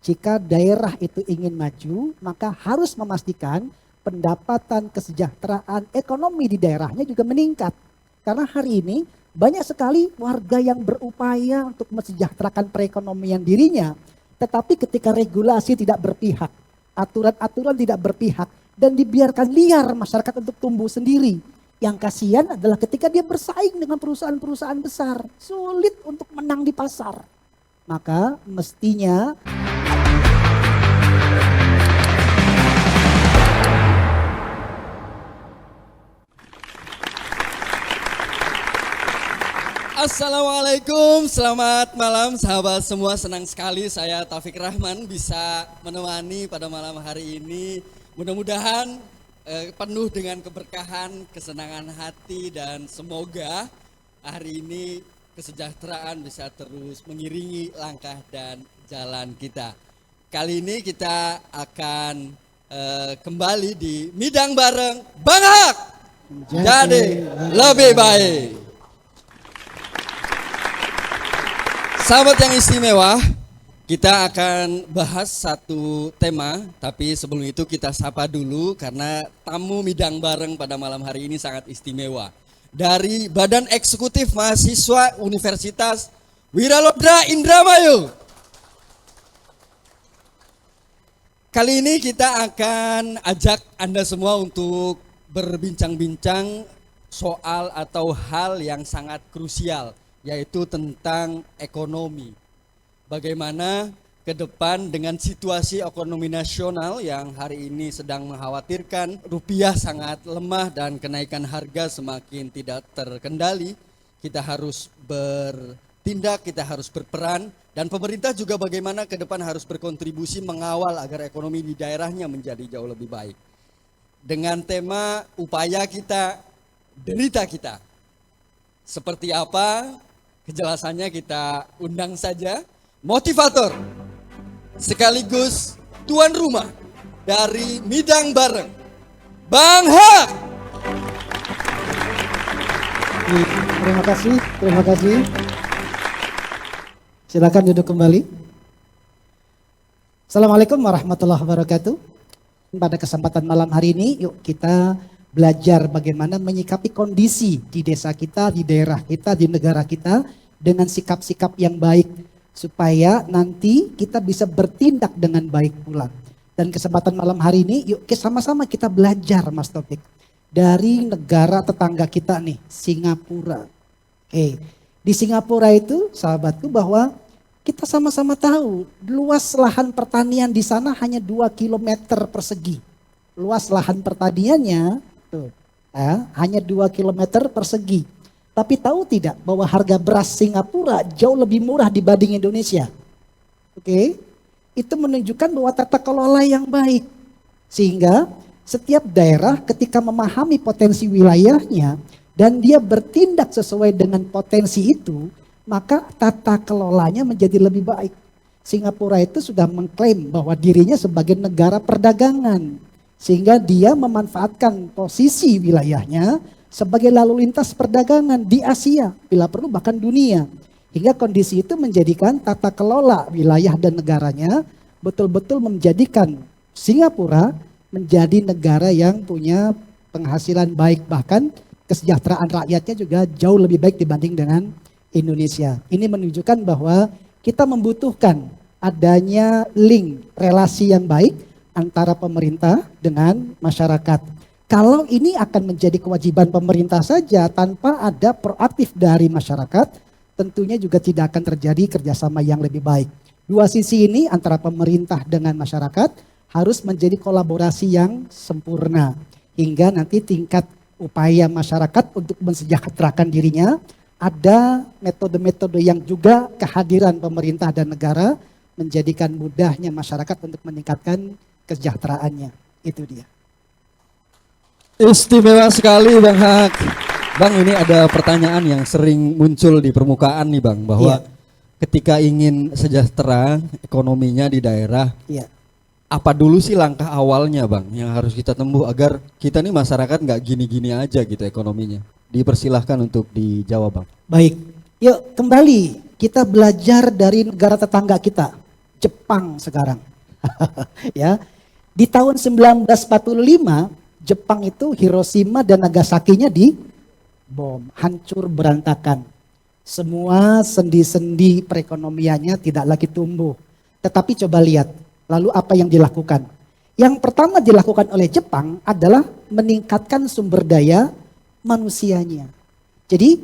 Jika daerah itu ingin maju, maka harus memastikan pendapatan, kesejahteraan, ekonomi di daerahnya juga meningkat. Karena hari ini banyak sekali warga yang berupaya untuk mensejahterakan perekonomian dirinya. Tetapi ketika regulasi tidak berpihak, aturan-aturan tidak berpihak, dan dibiarkan liar masyarakat untuk tumbuh sendiri. Yang kasihan adalah ketika dia bersaing dengan perusahaan-perusahaan besar, sulit untuk menang di pasar. Maka mestinya Assalamualaikum, selamat malam sahabat semua. Senang sekali saya Taufik Rahman bisa menemani pada malam hari ini. Mudah-mudahan penuh dengan keberkahan, kesenangan hati, dan semoga hari ini kesejahteraan bisa terus mengiringi langkah dan jalan kita. Kali ini kita akan kembali di Midang Bareng Bang Hak jadi lebih baik. Sahabat yang istimewa, kita akan bahas satu tema, tapi sebelum itu kita sapa dulu karena tamu Midang Bareng pada malam hari ini sangat istimewa. Dari Badan Eksekutif Mahasiswa Universitas Wiralodra Indramayu. Kali ini kita akan ajak Anda semua untuk berbincang-bincang soal atau hal yang sangat krusial, yaitu tentang ekonomi. Bagaimana ke depan dengan situasi ekonomi nasional yang hari ini sedang mengkhawatirkan, rupiah sangat lemah dan kenaikan harga semakin tidak terkendali. Kita harus bertindak, kita harus berperan, dan pemerintah juga bagaimana ke depan harus berkontribusi mengawal agar ekonomi di daerahnya menjadi jauh lebih baik. Dengan tema upaya kita, derita kita. Seperti apa? Kejelasannya kita undang saja motivator sekaligus tuan rumah dari Midang Bareng, Bang Hak. Terima kasih. Silakan duduk kembali. Assalamualaikum warahmatullahi wabarakatuh. Pada kesempatan malam hari ini, yuk kita belajar bagaimana menyikapi kondisi di desa kita, di daerah kita, di negara kita dengan sikap-sikap yang baik supaya nanti kita bisa bertindak dengan baik pula. Dan kesempatan malam hari ini yuk sama-sama kita belajar Mas Taufik dari negara tetangga kita nih, Singapura. Oke. Di Singapura itu sahabatku bahwa kita sama-sama tahu luas lahan pertanian di sana hanya 2 km persegi. Luas lahan pertaniannya hanya 2 km persegi. Tapi tahu tidak bahwa harga beras Singapura jauh lebih murah dibanding Indonesia? Oke. Itu menunjukkan bahwa tata kelola yang baik. Sehingga setiap daerah ketika memahami potensi wilayahnya dan dia bertindak sesuai dengan potensi itu, maka tata kelolanya menjadi lebih baik. Singapura itu sudah mengklaim bahwa dirinya sebagai negara perdagangan. Sehingga dia memanfaatkan posisi wilayahnya sebagai lalu lintas perdagangan di Asia, bila perlu bahkan dunia. Hingga kondisi itu menjadikan tata kelola wilayah dan negaranya betul-betul menjadikan Singapura menjadi negara yang punya penghasilan baik, bahkan kesejahteraan rakyatnya juga jauh lebih baik dibanding dengan Indonesia. Ini menunjukkan bahwa kita membutuhkan adanya link relasi yang baik antara pemerintah dengan masyarakat. Kalau ini akan menjadi kewajiban pemerintah saja tanpa ada proaktif dari masyarakat, tentunya juga tidak akan terjadi kerjasama yang lebih baik. Dua sisi ini antara pemerintah dengan masyarakat harus menjadi kolaborasi yang sempurna. Hingga nanti tingkat upaya masyarakat untuk mensejahterakan dirinya, ada metode-metode yang juga kehadiran pemerintah dan negara menjadikan mudahnya masyarakat untuk meningkatkan kesejahteraannya. Itu dia. Istimewa sekali Bang Hak. Bang, ini ada pertanyaan yang sering muncul di permukaan nih Bang, bahwa ketika ingin sejahtera ekonominya di daerah, apa dulu sih langkah awalnya Bang yang harus kita tempuh agar kita nih masyarakat nggak gini-gini aja gitu ekonominya? Dipersilahkan untuk dijawab Bang. Baik, yuk kembali kita belajar dari negara tetangga kita, Jepang sekarang. Ya. Di tahun 1945 Jepang itu Hiroshima dan Nagasakinya di bom, hancur berantakan. Semua sendi-sendi perekonomiannya tidak lagi tumbuh. Tetapi coba lihat, lalu apa yang dilakukan? Yang pertama dilakukan oleh Jepang adalah meningkatkan sumber daya manusianya. Jadi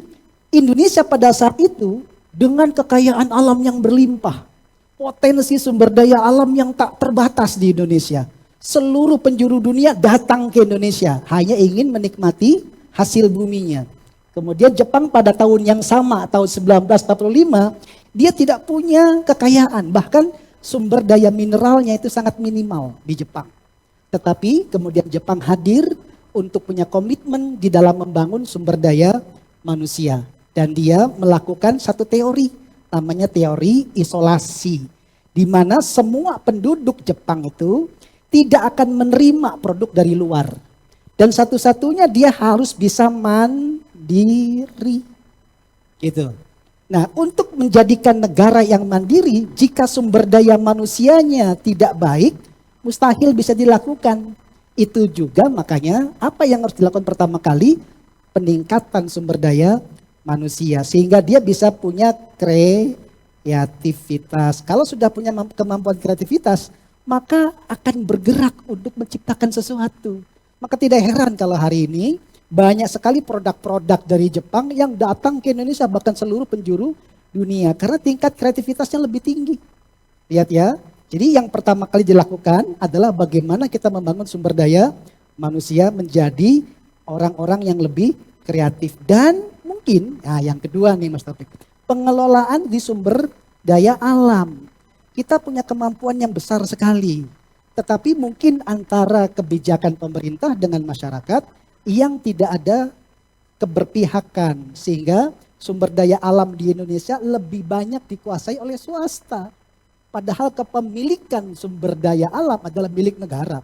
Indonesia pada saat itu dengan kekayaan alam yang berlimpah, potensi sumber daya alam yang tak terbatas di Indonesia. Seluruh penjuru dunia datang ke Indonesia hanya ingin menikmati hasil buminya. Kemudian Jepang pada tahun yang sama, tahun 1945, dia tidak punya kekayaan, bahkan sumber daya mineralnya itu sangat minimal di Jepang. Tetapi kemudian Jepang hadir untuk punya komitmen di dalam membangun sumber daya manusia. Dan dia melakukan satu teori, namanya teori isolasi. Di mana semua penduduk Jepang itu tidak akan menerima produk dari luar. Dan satu-satunya dia harus bisa mandiri. Gitu. Nah, untuk menjadikan negara yang mandiri, jika sumber daya manusianya tidak baik, mustahil bisa dilakukan. Itu juga makanya apa yang harus dilakukan pertama kali? Peningkatan sumber daya manusia. Sehingga dia bisa punya kreativitas. Kalau sudah punya kemampuan kreativitas, maka akan bergerak untuk menciptakan sesuatu. Maka tidak heran kalau hari ini banyak sekali produk-produk dari Jepang yang datang ke Indonesia, bahkan seluruh penjuru dunia. Karena tingkat kreativitasnya lebih tinggi. Lihat ya. Jadi yang pertama kali dilakukan adalah bagaimana kita membangun sumber daya manusia menjadi orang-orang yang lebih kreatif. Dan mungkin, nah yang kedua nih Mas Taufik, pengelolaan di sumber daya alam. Kita punya kemampuan yang besar sekali. Tetapi mungkin antara kebijakan pemerintah dengan masyarakat yang tidak ada keberpihakan, sehingga sumber daya alam di Indonesia lebih banyak dikuasai oleh swasta. Padahal kepemilikan sumber daya alam adalah milik negara.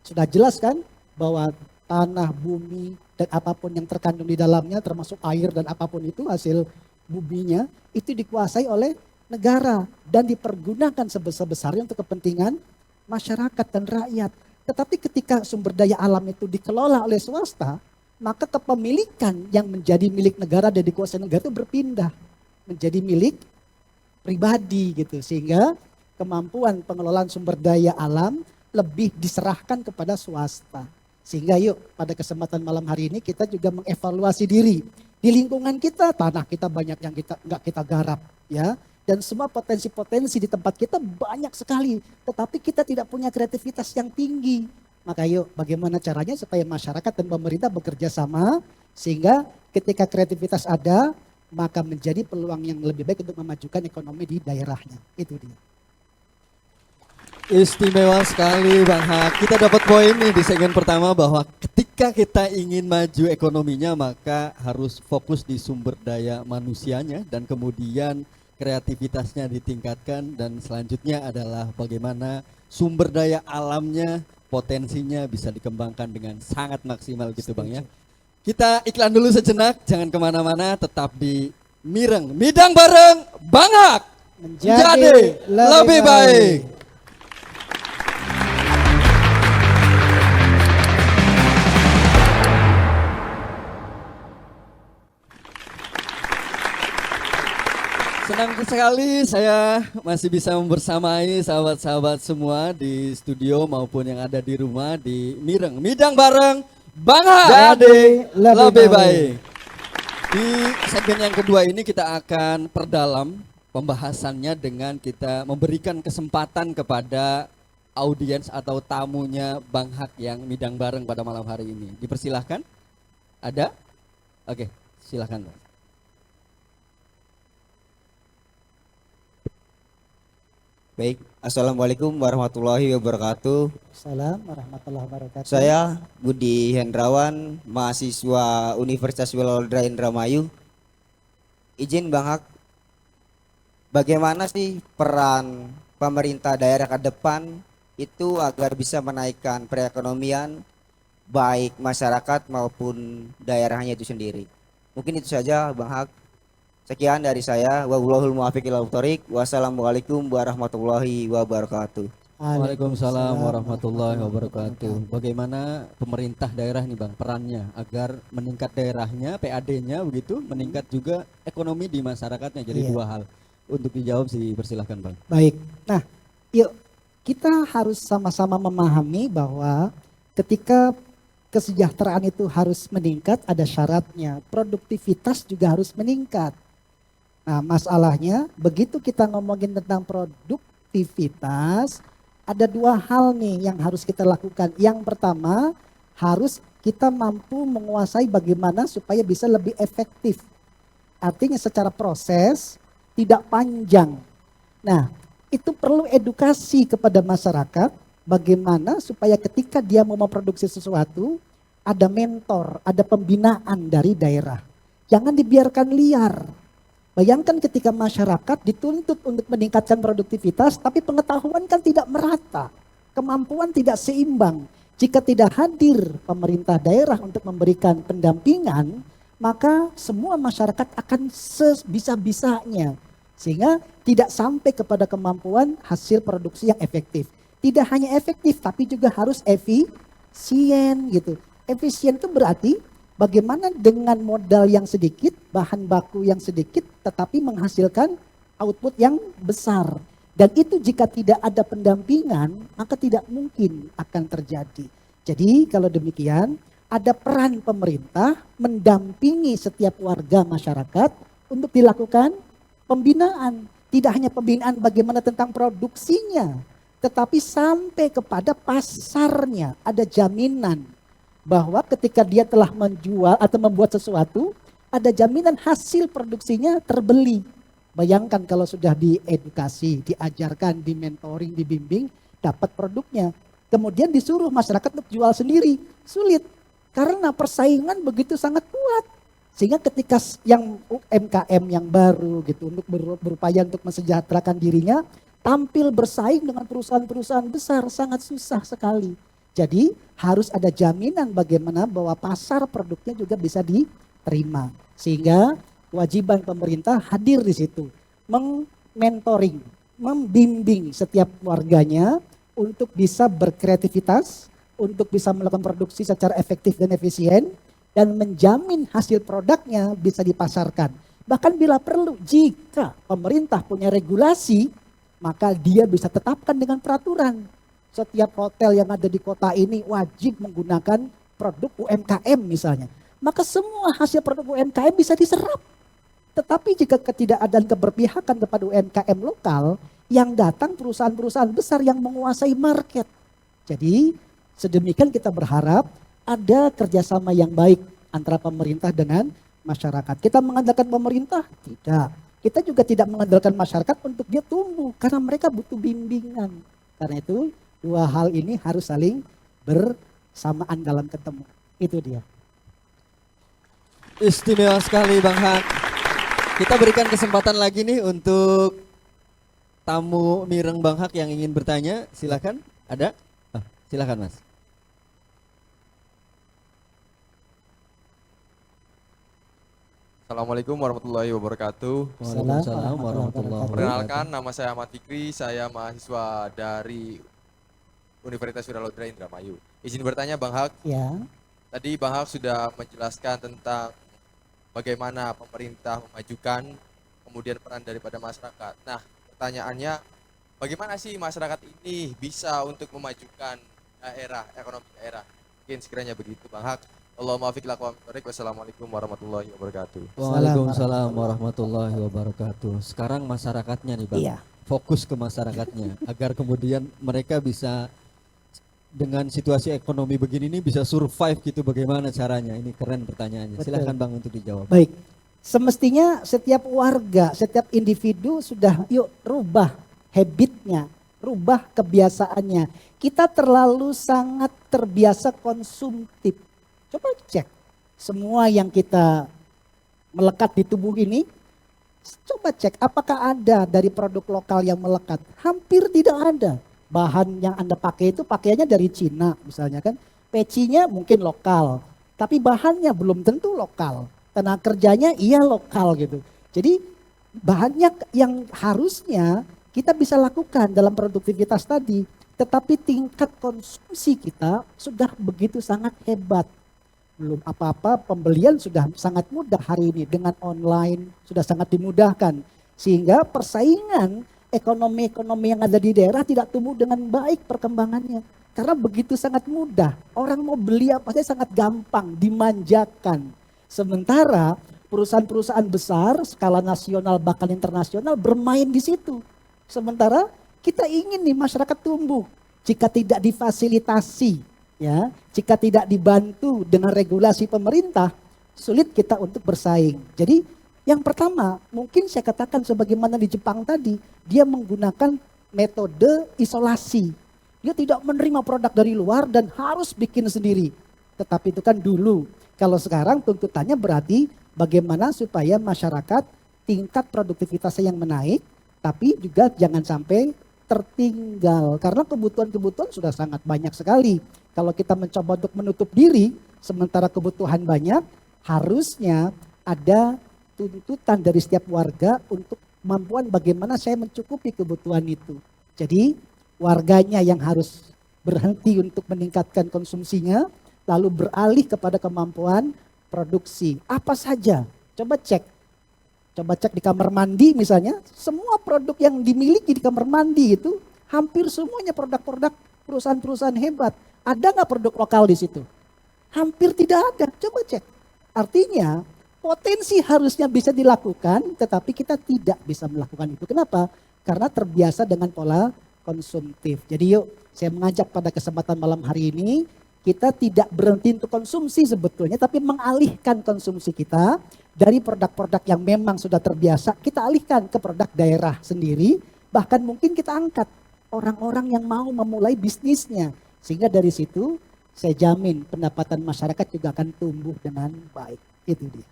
Sudah jelas kan bahwa tanah, bumi, dan apapun yang terkandung di dalamnya termasuk air dan apapun itu hasil buminya itu dikuasai oleh negara dan dipergunakan sebesar-besarnya untuk kepentingan masyarakat dan rakyat. Tetapi ketika sumber daya alam itu dikelola oleh swasta, maka kepemilikan yang menjadi milik negara dan dikuasai negara itu berpindah menjadi milik pribadi gitu. Sehingga kemampuan pengelolaan sumber daya alam lebih diserahkan kepada swasta. Sehingga yuk pada kesempatan malam hari ini kita juga mengevaluasi diri. Di lingkungan kita, tanah kita banyak yang nggak kita garap ya. Dan semua potensi-potensi di tempat kita banyak sekali. Tetapi kita tidak punya kreativitas yang tinggi. Maka yuk bagaimana caranya supaya masyarakat dan pemerintah bekerja sama. Sehingga ketika kreativitas ada, maka menjadi peluang yang lebih baik untuk memajukan ekonomi di daerahnya. Itu dia. Istimewa sekali Bang Hak. Kita dapat poin nih di segmen pertama bahwa ketika kita ingin maju ekonominya maka harus fokus di sumber daya manusianya dan kemudian kreativitasnya ditingkatkan dan selanjutnya adalah bagaimana sumber daya alamnya, potensinya bisa dikembangkan dengan sangat maksimal gitu Bang ya. Kita iklan dulu sejenak, jangan kemana-mana, tetap di Mireng, Midang bareng Bang Hak menjadi lebih baik. Senang sekali saya masih bisa membersamai sahabat-sahabat semua di studio maupun yang ada di rumah di Mireng, Midang bareng Bang Hak jadi lebih baik. Di segmen yang kedua ini kita akan perdalam pembahasannya dengan kita memberikan kesempatan kepada audiens atau tamunya Bang Hak yang Midang bareng pada malam hari ini. Dipersilahkan? Ada? Oke, silahkan. Baik, Assalamualaikum warahmatullahi wabarakatuh. Assalamualaikum warahmatullahi wabarakatuh. Saya Budi Hendrawan, mahasiswa Universitas Wilodra Indramayu. Izin Bang Hak, bagaimana sih peran pemerintah daerah ke depan itu agar bisa menaikkan perekonomian baik masyarakat maupun daerahnya itu sendiri? Mungkin itu saja Bang Hak. Sekian dari saya. Wallahul muwaffiq ila thoriq. Wassalamualaikum warahmatullahi wabarakatuh. Waalaikumsalam warahmatullahi wabarakatuh. Bagaimana pemerintah daerah nih Bang perannya agar meningkat daerahnya, PAD-nya begitu, meningkat juga ekonomi di masyarakatnya. Jadi Iya. dua hal. Untuk dijawab sih persilahkan Bang. Baik. Nah, yuk kita harus sama-sama memahami bahwa ketika kesejahteraan itu harus meningkat, ada syaratnya. Produktivitas juga harus meningkat. Nah, masalahnya begitu kita ngomongin tentang produktivitas, ada dua hal nih yang harus kita lakukan. Yang pertama, harus kita mampu menguasai bagaimana supaya bisa lebih efektif. Artinya secara proses tidak panjang. Nah, itu perlu edukasi kepada masyarakat bagaimana supaya ketika dia mau memproduksi sesuatu, ada mentor, ada pembinaan dari daerah. Jangan dibiarkan liar. Bayangkan ketika masyarakat dituntut untuk meningkatkan produktivitas, tapi pengetahuan kan tidak merata, kemampuan tidak seimbang. Jika tidak hadir pemerintah daerah untuk memberikan pendampingan, maka semua masyarakat akan sebisa-bisanya. Sehingga tidak sampai kepada kemampuan hasil produksi yang efektif. Tidak hanya efektif, tapi juga harus efisien gitu. Efisien itu berarti bagaimana dengan modal yang sedikit, bahan baku yang sedikit, tetapi menghasilkan output yang besar. Dan itu jika tidak ada pendampingan, maka tidak mungkin akan terjadi. Jadi kalau demikian, ada peran pemerintah mendampingi setiap warga masyarakat untuk dilakukan pembinaan. Tidak hanya pembinaan bagaimana tentang produksinya, tetapi sampai kepada pasarnya. Ada jaminan bahwa ketika dia telah menjual atau membuat sesuatu, ada jaminan hasil produksinya terbeli. Bayangkan kalau sudah diedukasi, diajarkan, dimentoring, dibimbing, dapat produknya. Kemudian disuruh masyarakat untuk jual sendiri. Sulit, karena persaingan begitu sangat kuat. Sehingga ketika yang UMKM yang baru gitu untuk berupaya untuk mensejahterakan dirinya, tampil bersaing dengan perusahaan-perusahaan besar sangat susah sekali. Jadi harus ada jaminan bagaimana bahwa pasar produknya juga bisa diterima. Sehingga kewajiban pemerintah hadir di situ. Mentoring, membimbing setiap warganya untuk bisa berkreativitas, untuk bisa melakukan produksi secara efektif dan efisien, dan menjamin hasil produknya bisa dipasarkan. Bahkan bila perlu, jika pemerintah punya regulasi, maka dia bisa tetapkan dengan peraturan. Setiap hotel yang ada di kota ini wajib menggunakan produk UMKM misalnya. Maka semua hasil produk UMKM bisa diserap. Tetapi jika ketidakadaan keberpihakan kepada UMKM lokal, yang datang perusahaan-perusahaan besar yang menguasai market. Jadi sedemikian kita berharap ada kerjasama yang baik antara pemerintah dengan masyarakat. Kita mengandalkan pemerintah? Tidak. Kita juga tidak mengandalkan masyarakat untuk dia tumbuh karena mereka butuh bimbingan. Karena itu dua hal ini harus saling bersamaan dalam ketemu. Itu dia. Istimewa sekali Bang Han. Kita berikan kesempatan lagi nih untuk tamu Mireng Bang Hak yang ingin bertanya. Silakan. Ada? Silakan Mas. Assalamualaikum warahmatullahi wabarakatuh. Waalaikumsalam warahmatullahi wabarakatuh. Perkenalkan, nama saya Ahmad Fikri, saya mahasiswa dari Universitas Wiralodra Indramayu. Izin bertanya Bang Hak, Ya. tadi Bang Hak sudah menjelaskan tentang bagaimana pemerintah memajukan, kemudian peran daripada masyarakat. Nah, pertanyaannya, bagaimana sih masyarakat ini bisa untuk memajukan daerah, ekonomi daerah? Mungkin sekiranya begitu Bang Hak. Allahumma fiq lakum wassalamualaikum warahmatullahi wabarakatuh. Waalaikumsalam warahmatullahi wabarakatuh. Sekarang masyarakatnya nih Bang. Iya. Fokus ke masyarakatnya agar kemudian mereka bisa dengan situasi ekonomi begini nih bisa survive gitu, bagaimana caranya? Ini keren pertanyaannya. Betul. Silakan Bang untuk dijawab. Baik. Semestinya setiap warga, setiap individu sudah yuk rubah habitnya, rubah kebiasaannya. Kita terlalu sangat terbiasa konsumtif. Coba cek semua yang kita melekat di tubuh ini. Coba cek apakah ada dari produk lokal yang melekat. Hampir tidak ada. Bahan yang Anda pakai itu pakaiannya dari Cina misalnya kan. Pecinya mungkin lokal. Tapi bahannya belum tentu lokal. Tenaga kerjanya iya lokal gitu. Jadi banyak yang harusnya kita bisa lakukan dalam produktivitas tadi, tetapi tingkat konsumsi kita sudah begitu sangat hebat. Belum apa-apa, pembelian sudah sangat mudah hari ini dengan online, sudah sangat dimudahkan. Sehingga persaingan ekonomi-ekonomi yang ada di daerah tidak tumbuh dengan baik perkembangannya. Karena begitu sangat mudah, orang mau beli apa saja sangat gampang, dimanjakan. Sementara perusahaan-perusahaan besar skala nasional bahkan internasional bermain di situ. Sementara kita ingin nih masyarakat tumbuh. Jika tidak difasilitasi, ya, jika tidak dibantu dengan regulasi pemerintah, sulit kita untuk bersaing. Jadi yang pertama mungkin saya katakan sebagaimana di Jepang tadi, dia menggunakan metode isolasi. Dia tidak menerima produk dari luar dan harus bikin sendiri. Tetapi itu kan dulu. Kalau sekarang tuntutannya berarti bagaimana supaya masyarakat tingkat produktivitasnya yang menaik, tapi juga jangan sampai tertinggal. Karena kebutuhan-kebutuhan sudah sangat banyak sekali. Kalau kita mencoba untuk menutup diri, sementara kebutuhan banyak, harusnya ada tuntutan dari setiap warga untuk kemampuan bagaimana saya mencukupi kebutuhan itu. Jadi warganya yang harus berhenti untuk meningkatkan konsumsinya, lalu beralih kepada kemampuan produksi. Apa saja? Coba cek di kamar mandi misalnya, semua produk yang dimiliki di kamar mandi itu hampir semuanya produk-produk perusahaan-perusahaan hebat. Ada nggak produk lokal di situ? Hampir tidak ada. Coba cek. Artinya potensi harusnya bisa dilakukan, tetapi kita tidak bisa melakukan itu. Kenapa? Karena terbiasa dengan pola konsumtif. Jadi yuk, saya mengajak pada kesempatan malam hari ini, kita tidak berhenti untuk konsumsi sebetulnya, tapi mengalihkan konsumsi kita dari produk-produk yang memang sudah terbiasa, kita alihkan ke produk daerah sendiri, bahkan mungkin kita angkat orang-orang yang mau memulai bisnisnya. Sehingga dari situ saya jamin pendapatan masyarakat juga akan tumbuh dengan baik. Itu dia.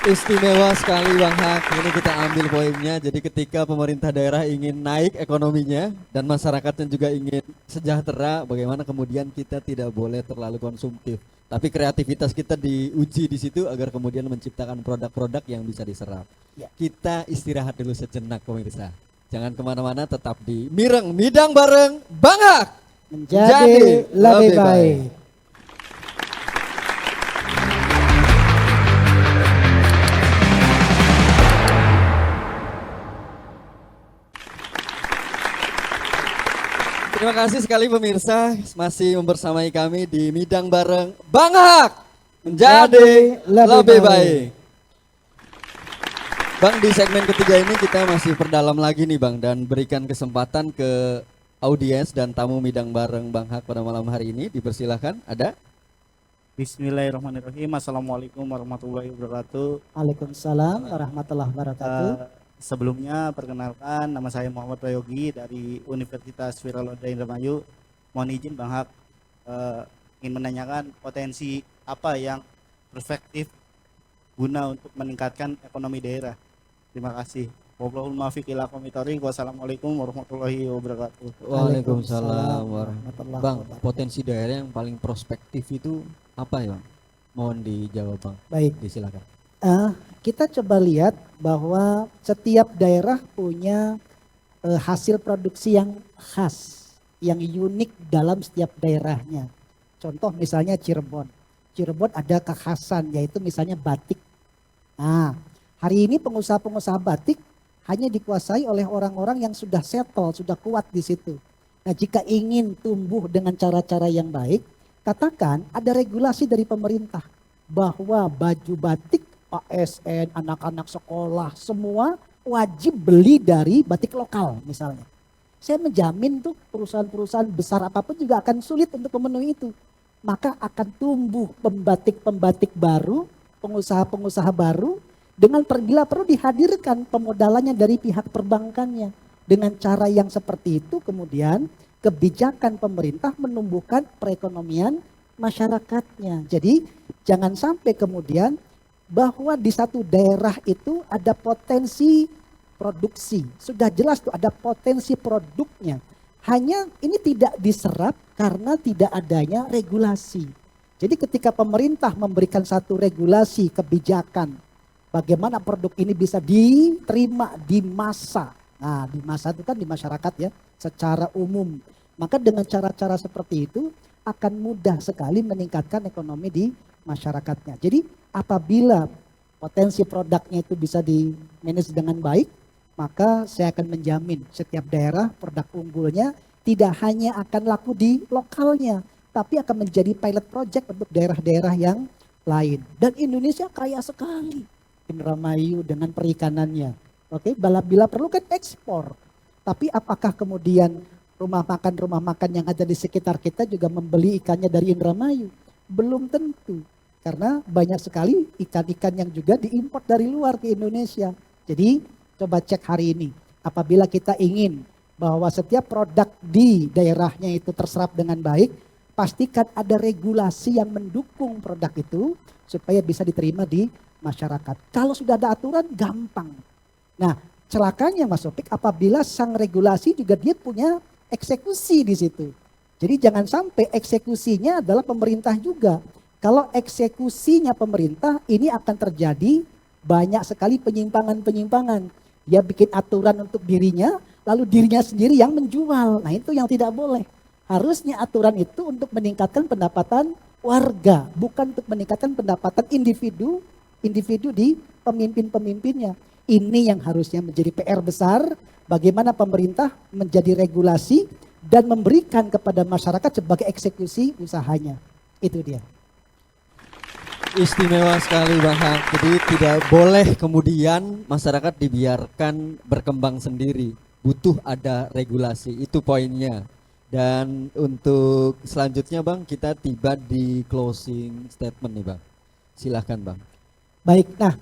Istimewa sekali Bang Hak, ini kita ambil poinnya. Jadi ketika pemerintah daerah ingin naik ekonominya dan masyarakatnya juga ingin sejahtera, bagaimana kemudian kita tidak boleh terlalu konsumtif. Tapi kreativitas kita diuji di situ agar kemudian menciptakan produk-produk yang bisa diserap. Ya. Kita istirahat dulu sejenak pemirsa. Jangan kemana-mana, tetap di Mireng Midang bareng Bang Hak. Menjadi lebih baik. Terima kasih sekali pemirsa masih membersamai kami di Midang bareng Bang Hak menjadi lebih baik. Bang, di segmen ketiga ini kita masih perdalam lagi nih Bang, dan berikan kesempatan ke audiens dan tamu Midang bareng Bang Hak pada malam hari ini. Dipersilahkan, ada? Bismillahirrahmanirrahim. Assalamualaikum warahmatullahi wabarakatuh. Waalaikumsalam warahmatullahi wabarakatuh. Sebelumnya perkenalkan, nama saya Muhammad Prayogi dari Universitas Wiralada Indramayu. Mohon izin Bang Hak, ingin menanyakan potensi apa yang perspektif guna untuk meningkatkan ekonomi daerah. Terima kasih. Wassalamualaikum warahmatullahi wabarakatuh. Waalaikumsalam warahmatullahi Bang, wabarakatuh. potensi daerah yang paling prospektif itu apa ya Bang? Mohon dijawab Bang. Baik. Disilakan. Kita coba lihat bahwa setiap daerah punya hasil produksi yang khas, yang unik dalam setiap daerahnya. Contoh misalnya Cirebon. Cirebon ada kekhasan yaitu misalnya batik. Nah, hari ini pengusaha-pengusaha batik hanya dikuasai oleh orang-orang yang sudah settle, sudah kuat di situ. Nah, jika ingin tumbuh dengan cara-cara yang baik, katakan ada regulasi dari pemerintah bahwa baju batik ASN, anak-anak sekolah, semua wajib beli dari batik lokal misalnya. Saya menjamin tuh perusahaan-perusahaan besar apapun juga akan sulit untuk memenuhi itu. Maka akan tumbuh pembatik-pembatik baru, pengusaha-pengusaha baru, dengan bila perlu dihadirkan pemodalannya dari pihak perbankannya. Dengan cara yang seperti itu kemudian kebijakan pemerintah menumbuhkan perekonomian masyarakatnya. Jadi jangan sampai kemudian bahwa di satu daerah itu ada potensi produksi. Sudah jelas tuh ada potensi produknya. Hanya ini tidak diserap karena tidak adanya regulasi. Jadi ketika pemerintah memberikan satu regulasi kebijakan bagaimana produk ini bisa diterima di massa. Nah, di massa itu kan di masyarakat ya, secara umum. Maka dengan cara-cara seperti itu akan mudah sekali meningkatkan ekonomi di masyarakatnya. Jadi apabila potensi produknya itu bisa di-manage dengan baik, maka saya akan menjamin setiap daerah produk unggulnya tidak hanya akan laku di lokalnya, tapi akan menjadi pilot project untuk daerah-daerah yang lain. Dan Indonesia kaya sekali, Indramayu dengan perikanannya. Oke, bila perlu kan ekspor. Tapi apakah kemudian rumah makan yang ada di sekitar kita juga membeli ikannya dari Indramayu? Belum tentu. Karena banyak sekali ikan-ikan yang juga diimpor dari luar ke Indonesia. Jadi coba cek hari ini. Apabila kita ingin bahwa setiap produk di daerahnya itu terserap dengan baik, pastikan ada regulasi yang mendukung produk itu supaya bisa diterima di masyarakat. Kalau sudah ada aturan gampang. Nah, celakanya Mas Opik apabila sang regulasi juga dia punya eksekusi di situ. Jadi jangan sampai eksekusinya adalah pemerintah juga. Kalau eksekusinya pemerintah, ini akan terjadi banyak sekali penyimpangan-penyimpangan. Dia bikin aturan untuk dirinya, lalu dirinya sendiri yang menjual. Nah, itu yang tidak boleh. Harusnya aturan itu untuk meningkatkan pendapatan warga, bukan untuk meningkatkan pendapatan individu di pemimpin-pemimpinnya. Ini yang harusnya menjadi PR besar, bagaimana pemerintah menjadi regulasi dan memberikan kepada masyarakat sebagai eksekusi usahanya. Itu dia. Istimewa sekali Bang Hak. Jadi tidak boleh kemudian masyarakat dibiarkan berkembang sendiri. Butuh ada regulasi, itu poinnya. Dan untuk selanjutnya Bang, kita tiba di closing statement nih Bang. Silahkan Bang. Baik, nah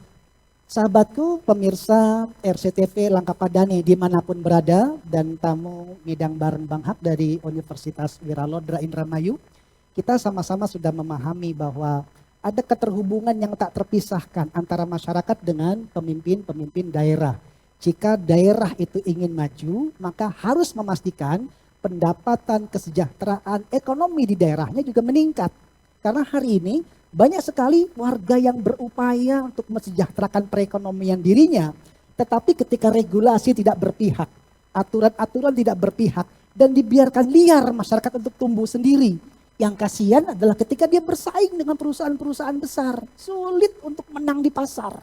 sahabatku pemirsa RCTV Langkapadani dimanapun berada dan tamu ngidang bareng Bang Hak dari Universitas Wiralodra Indramayu, kita sama-sama sudah memahami bahwa ada keterhubungan yang tak terpisahkan antara masyarakat dengan pemimpin-pemimpin daerah. Jika daerah itu ingin maju, maka harus memastikan pendapatan, kesejahteraan, ekonomi di daerahnya juga meningkat. Karena hari ini banyak sekali warga yang berupaya untuk mensejahterakan perekonomian dirinya. Tetapi ketika regulasi tidak berpihak, aturan-aturan tidak berpihak, dan dibiarkan liar masyarakat untuk tumbuh sendiri. Yang kasihan adalah ketika dia bersaing dengan perusahaan-perusahaan besar, sulit untuk menang di pasar.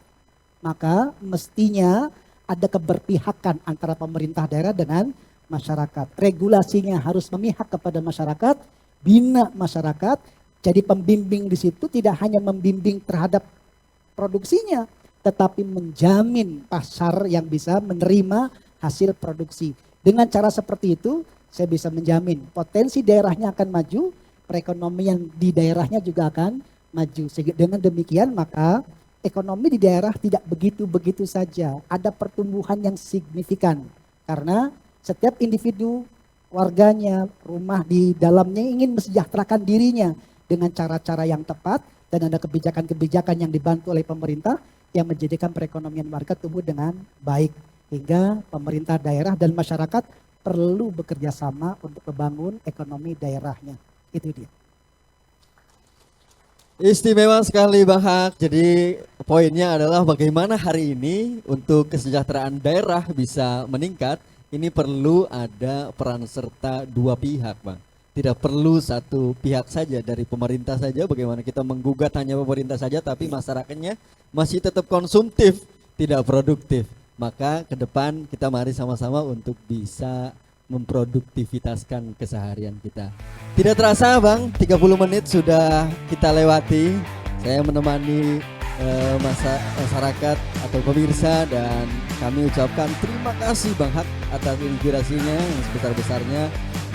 Maka mestinya ada keberpihakan antara pemerintah daerah dengan masyarakat. Regulasinya harus memihak kepada masyarakat, bina masyarakat. Jadi pembimbing di situ tidak hanya membimbing terhadap produksinya, tetapi menjamin pasar yang bisa menerima hasil produksi. Dengan cara seperti itu, saya bisa menjamin potensi daerahnya akan maju, perekonomian di daerahnya juga akan maju. Dengan demikian maka ekonomi di daerah tidak begitu-begitu saja. Ada pertumbuhan yang signifikan karena setiap individu, warganya, rumah di dalamnya ingin mesejahterakan dirinya dengan cara-cara yang tepat dan ada kebijakan-kebijakan yang dibantu oleh pemerintah yang menjadikan perekonomian warga tumbuh dengan baik. Hingga pemerintah daerah dan masyarakat perlu bekerja sama untuk membangun ekonomi daerahnya. Itu dia. Istimewa sekali Bang Hak. Jadi poinnya adalah bagaimana hari ini untuk kesejahteraan daerah bisa meningkat. Ini perlu ada peran serta dua pihak Bang. Tidak perlu satu pihak saja dari pemerintah saja. Bagaimana kita menggugat hanya pemerintah saja tapi masyarakatnya masih tetap konsumtif, tidak produktif. Maka ke depan kita mari sama-sama untuk bisa memproduktivitaskan keseharian kita. Tidak terasa Bang, 30 menit sudah kita lewati. Saya menemani masyarakat atau pemirsa dan kami ucapkan terima kasih Bang Hak atas inspirasinya yang sebesar-besarnya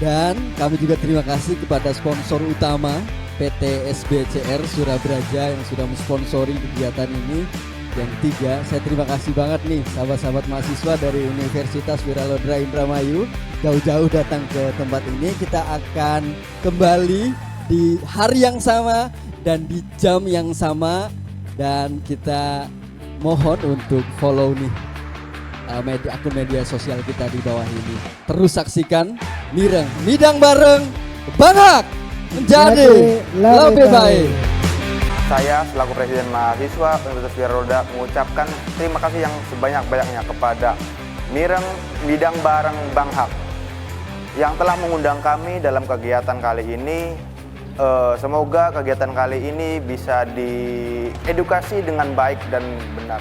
dan kami juga terima kasih kepada sponsor utama PT SBCR Surabraja yang sudah mensponsori kegiatan ini. Yang ketiga, saya terima kasih banget nih sahabat-sahabat mahasiswa dari Universitas Wiralodra Indramayu jauh-jauh datang ke tempat ini. Kita akan kembali di hari yang sama dan di jam yang sama. Dan kita mohon untuk follow nih akun media sosial kita di bawah ini. Terus saksikan Midang bareng Bang Hak menjadi lebih baik. Saya selaku Presiden Mahasiswa Universitas Wiraloda mengucapkan terima kasih yang sebanyak-banyaknya kepada Mireng Bidang Bareng Banghak yang telah mengundang kami dalam kegiatan kali ini. Semoga kegiatan kali ini bisa diedukasi dengan baik dan benar.